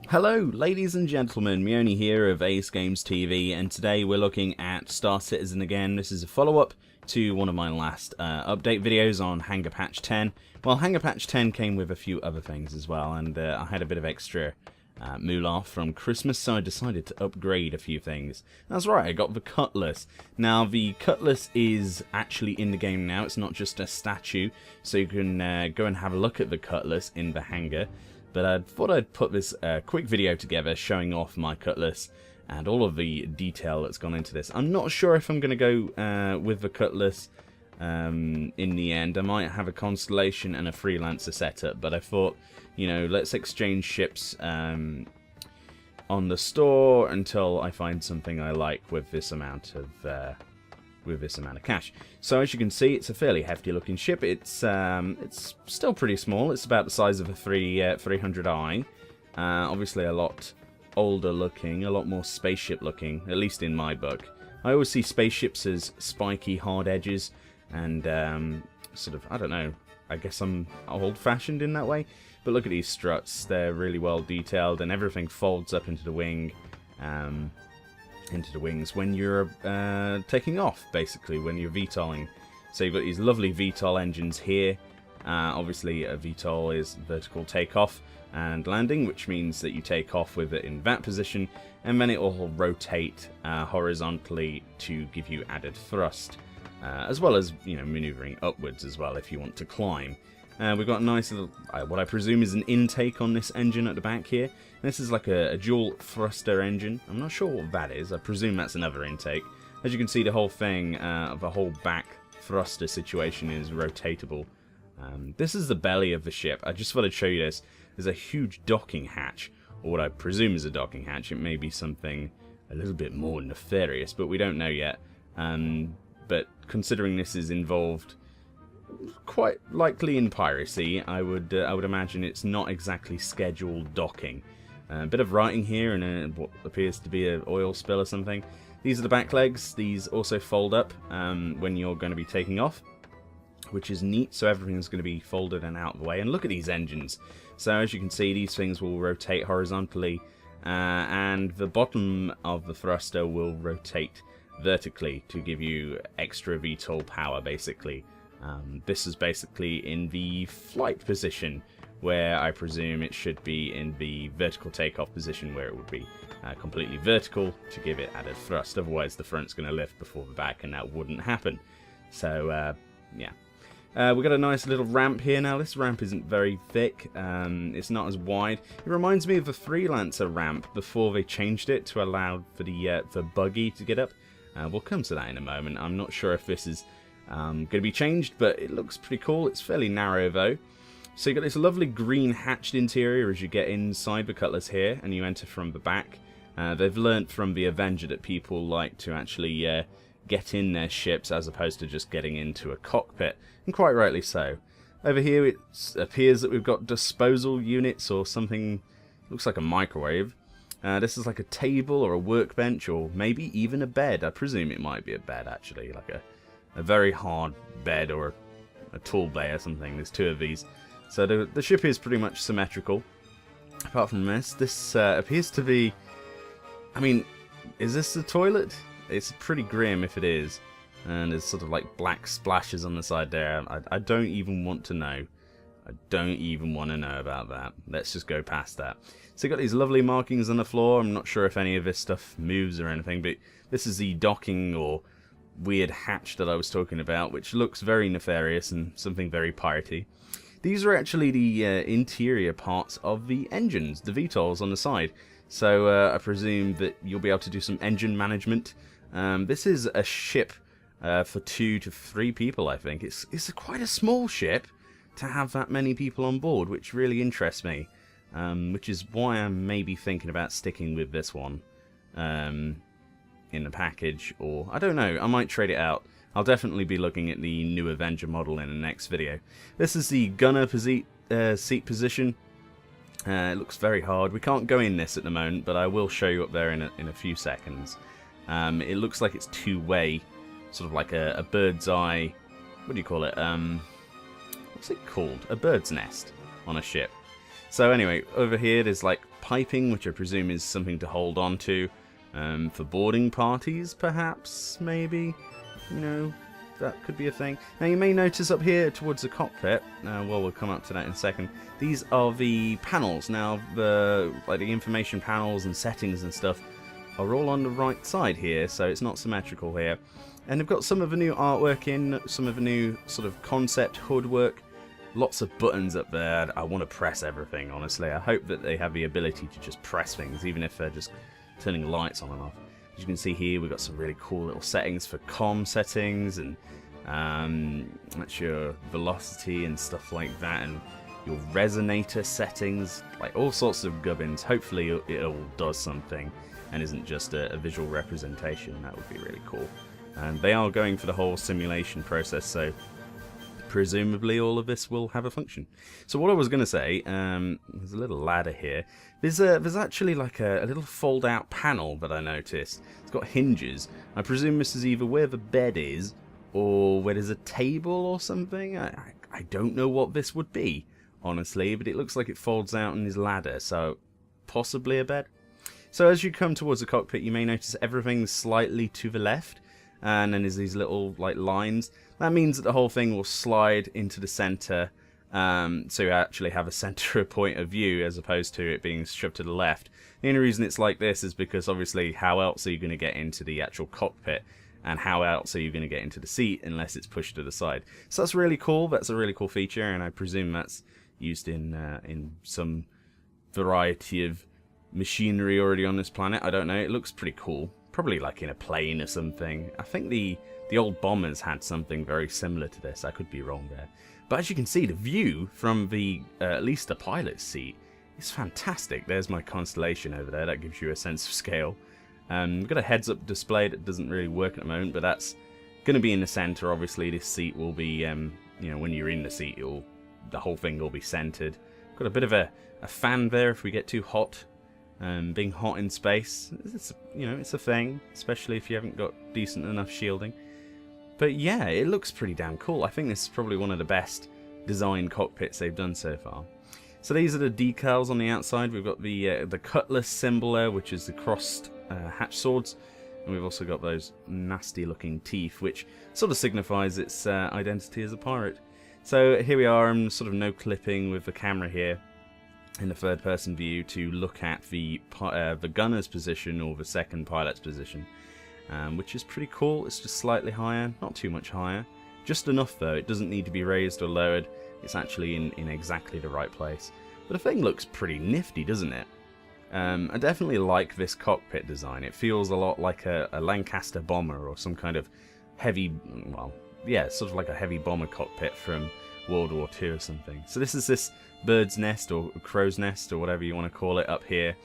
Hello ladies and gentlemen, Meoni here of AceGamesTV, and today we're looking at Star Citizen again. This is a follow-up to one of my last update videos on Hangar Patch 10. Well, Hangar Patch 10 came with a few other things as well, and I had a bit of extra moolah from Christmas, so I decided to upgrade a few things. That's right, I got the Cutlass. Now, the Cutlass is actually in the game now. It's not just a statue, so you can go and have a look at the Cutlass in the hangar. But I thought I'd put this quick video together showing off my Cutlass and all of the detail that's gone into this. I'm not sure if I'm going to go with the Cutlass in the end. I might have a Constellation and a Freelancer setup, but I thought, you know, let's exchange ships on the store until I find something I like with this amount of cash. So as you can see, it's a fairly hefty looking ship. It's still pretty small. It's about the size of a 300i. Obviously a lot older looking, a lot more spaceship looking, at least in my book. I always see spaceships as spiky, hard edges, and sort of, I don't know, I guess I'm old-fashioned in that way. But look at these struts. They're really well detailed, and everything folds up into the wing. Into the wings when you're taking off, basically, when you're VTOLing. So you've got these lovely VTOL engines here. Obviously, a VTOL is vertical takeoff and landing, which means that you take off with it in that position, and then it will rotate horizontally to give you added thrust, as well as, you know, maneuvering upwards as well if you want to climb. We've got a nice little, what I presume is an intake on this engine at the back here. This is like a dual thruster engine. I'm not sure what that is. I presume that's another intake. As you can see, the whole thing, the whole back thruster situation is rotatable. This is the belly of the ship. I just thought I'd show you this. There's a huge docking hatch, or what I presume is a docking hatch. It may be something a little bit more nefarious, but we don't know yet. But considering this is involved quite likely in piracy, I would imagine it's not exactly scheduled docking. A bit of writing here and what appears to be an oil spill or something. These are the back legs. These also fold up when you're going to be taking off, which is neat. So everything's going to be folded and out of the way. And look at these engines. So as you can see, these things will rotate horizontally, and the bottom of the thruster will rotate vertically to give you extra VTOL power, basically. This is basically in the flight position, where I presume it should be in the vertical takeoff position, where it would be completely vertical to give it added thrust. Otherwise the front's going to lift before the back, and that wouldn't happen. So yeah, we've got a nice little ramp here. Now this ramp isn't very thick, it's not as wide. It reminds me of the Freelancer ramp before they changed it to allow for the buggy to get up. We'll come to that in a moment. I'm not sure if this is going to be changed, but it looks pretty cool. It's fairly narrow though. So you've got this lovely green hatched interior as you get inside the Cutlass here, and you enter from the back. They've learnt from the Avenger that people like to actually get in their ships as opposed to just getting into a cockpit, and quite rightly so. Over here it appears that we've got disposal units or something, looks like a microwave. This is like a table or a workbench, or maybe even a bed. I presume it might be a bed actually, like a very hard bed or a tall bay or something. There's two of these. So the ship is pretty much symmetrical. Apart from this appears to be, I mean, is this the toilet? It's pretty grim if it is. And there's sort of like black splashes on the side there. I don't even want to know. I don't even want to know about that. Let's just go past that. So you've got these lovely markings on the floor. I'm not sure if any of this stuff moves or anything, but this is the docking or weird hatch that I was talking about, which looks very nefarious and something very piratey. These are actually the interior parts of the engines, the VTOLs on the side. So I presume that you'll be able to do some engine management. This is a ship for 2 to 3 people, I think. It's quite a small ship to have that many people on board, which really interests me. Which is why I'm maybe thinking about sticking with this one in the package, or I don't know, I might trade it out. I'll definitely be looking at the new Avenger model in the next video. This is the gunner seat position. It looks very hard. We can't go in this at the moment, but I will show you up there in a few seconds. It looks like it's two-way, sort of like a bird's eye. What do you call it? What's it called? A bird's nest on a ship. So anyway, over here there's like piping, which I presume is something to hold on to for boarding parties, perhaps, maybe, you know, that could be a thing. Now you may notice up here towards the cockpit, well, we'll come up to that in a second, these are the panels. Now the information panels and settings and stuff are all on the right side here, so it's not symmetrical here. And they've got some of the new artwork in, some of the new sort of concept HUD work. Lots of buttons up there. I want to press everything, honestly. I hope that they have the ability to just press things, even if they're just turning lights on and off. As you can see here, we've got some really cool little settings for comm settings, and that's your velocity and stuff like that, and your resonator settings, like all sorts of gubbins. Hopefully it all does something and isn't just a visual representation. That would be really cool. And they are going for the whole simulation process, so presumably all of this will have a function. So what I was going to say, there's a little ladder here. There's actually like a little fold-out panel that I noticed. It's got hinges. I presume this is either where the bed is or where there's a table or something. I don't know what this would be, honestly, but it looks like it folds out in this ladder, so possibly a bed. So as you come towards the cockpit, you may notice everything's slightly to the left, and then there's these little like lines. That means that the whole thing will slide into the center, so you actually have a center point of view as opposed to it being shoved to the left. The only reason it's like this is because obviously how else are you going to get into the actual cockpit, and how else are you going to get into the seat unless it's pushed to the side. So that's really cool. That's a really cool feature, and I presume that's used in some variety of machinery already on this planet. I don't know. It looks pretty cool. Probably like in a plane or something. I think the old bombers had something very similar to this. I could be wrong there. But as you can see, the view from the at least the pilot's seat is fantastic. There's my constellation over there. That gives you a sense of scale. We've got a heads-up display that doesn't really work at the moment, but that's going to be in the center. Obviously, this seat will be, you know, when you're in the seat, the whole thing will be centered. Got a bit of a fan there if we get too hot. Being hot in space, it's a thing, especially if you haven't got decent enough shielding. But yeah, it looks pretty damn cool. I think this is probably one of the best designed cockpits they've done so far. So these are the decals on the outside. We've got the Cutlass symbol there, which is the crossed hatch swords, and we've also got those nasty looking teeth, which sort of signifies its identity as a pirate. So here we are, I'm sort of no clipping with the camera here in the third person view to look at the gunner's position or the second pilot's position, which is pretty cool. It's just slightly higher, not too much higher, just enough though. It doesn't need to be raised or lowered. It's actually in exactly the right place. But the thing looks pretty nifty, doesn't it? I definitely like this cockpit design. It feels a lot like a Lancaster bomber or some kind of heavy, well, yeah, sort of like a heavy bomber cockpit from World War II or something. So this is this bird's nest or crow's nest or whatever you want to call it up here.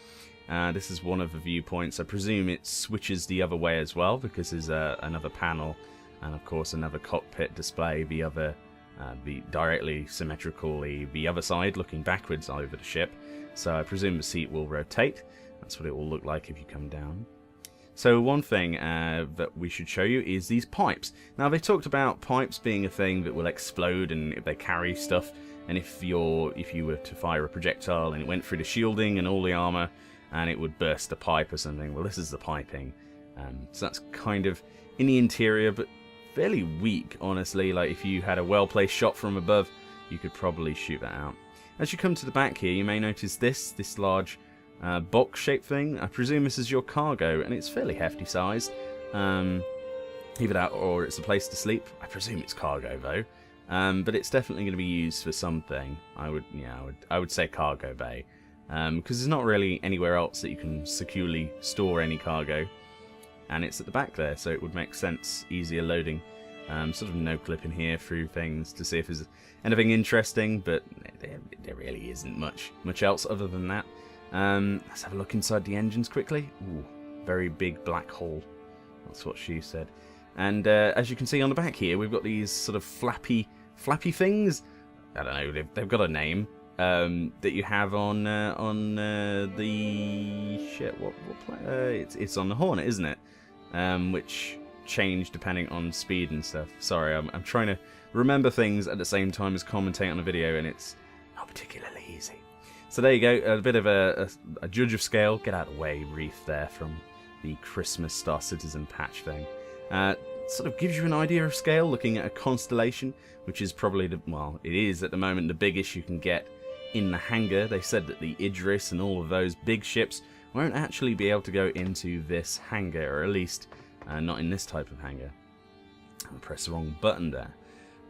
This is one of the viewpoints. I presume it switches the other way as well because there's another panel and of course another cockpit display, the directly symmetrically the other side looking backwards over the ship. So I presume the seat will rotate. That's what it will look like if you come down. So one thing that we should show you is these pipes. Now they talked about pipes being a thing that will explode and if they carry stuff, and if you were to fire a projectile and it went through the shielding and all the armor and it would burst a pipe or something. Well, this is the piping. So that's kind of in the interior, but fairly weak, honestly. Like if you had a well-placed shot from above, you could probably shoot that out. As you come to the back here, you may notice this large box-shaped thing. I presume this is your cargo, and it's fairly hefty sized. Either that or it's a place to sleep. I presume it's cargo though, but it's definitely going to be used for something. I would say cargo bay, because there's not really anywhere else that you can securely store any cargo, and it's at the back there, so it would make sense. Easier loading. Sort of no clipping here through things to see if there's anything interesting, but there really isn't much else other than that. Let's have a look inside the engines quickly. Ooh, very big black hole. That's what she said. And as you can see on the back here, we've got these sort of flappy things. I don't know. They've got a name that you have on the shit. It's on the Hornet, isn't it? Which change depending on speed and stuff. Sorry, I'm trying to remember things at the same time as commentate on a video, and it's not particularly easy. So there you go, a bit of a judge of scale. Get out of the way, Reef, there from the Christmas Star Citizen patch thing. Sort of gives you an idea of scale, looking at a constellation, which is probably, well, it is at the moment the biggest you can get in the hangar. They said that the Idris and all of those big ships won't actually be able to go into this hangar, or at least not in this type of hangar. I pressed the wrong button there.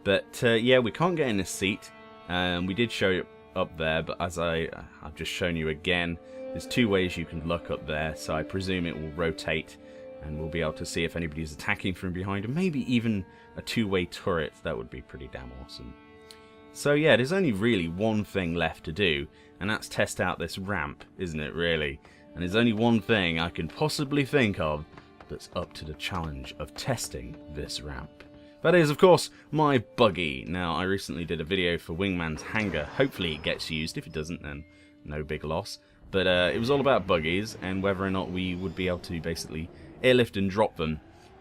But yeah, we can't get in this seat. We did show it up there, but as I've just shown you again, there's two ways you can look up there, so I presume it will rotate and we'll be able to see if anybody's attacking from behind, and maybe even a two-way turret. That would be pretty damn awesome. So yeah, there's only really one thing left to do, and that's test out this ramp, isn't it, really? And there's only one thing I can possibly think of that's up to the challenge of testing this ramp. That is, of course, my buggy. Now, I recently did a video for Wingman's Hangar. Hopefully it gets used. If it doesn't, then no big loss. But it was all about buggies and whether or not we would be able to basically airlift and drop them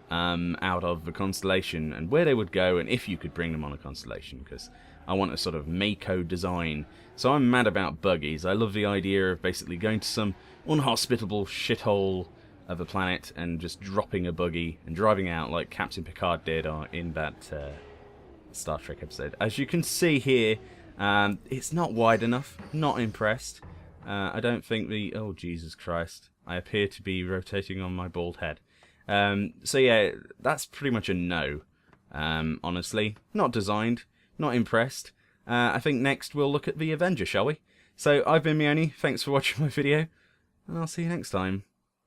out of the constellation, and where they would go, and if you could bring them on a constellation, because I want a sort of Mako design. So I'm mad about buggies. I love the idea of basically going to some unhospitable shithole of a planet and just dropping a buggy and driving out like Captain Picard did in that Star Trek episode. As you can see here, it's not wide enough. Not impressed. I don't think the... Oh, Jesus Christ. I appear to be rotating on my bald head. So yeah, that's pretty much a no. Honestly. Not designed. Not impressed. I think next we'll look at the Avenger, shall we? So, I've been Meoni. Thanks for watching my video. And I'll see you next time.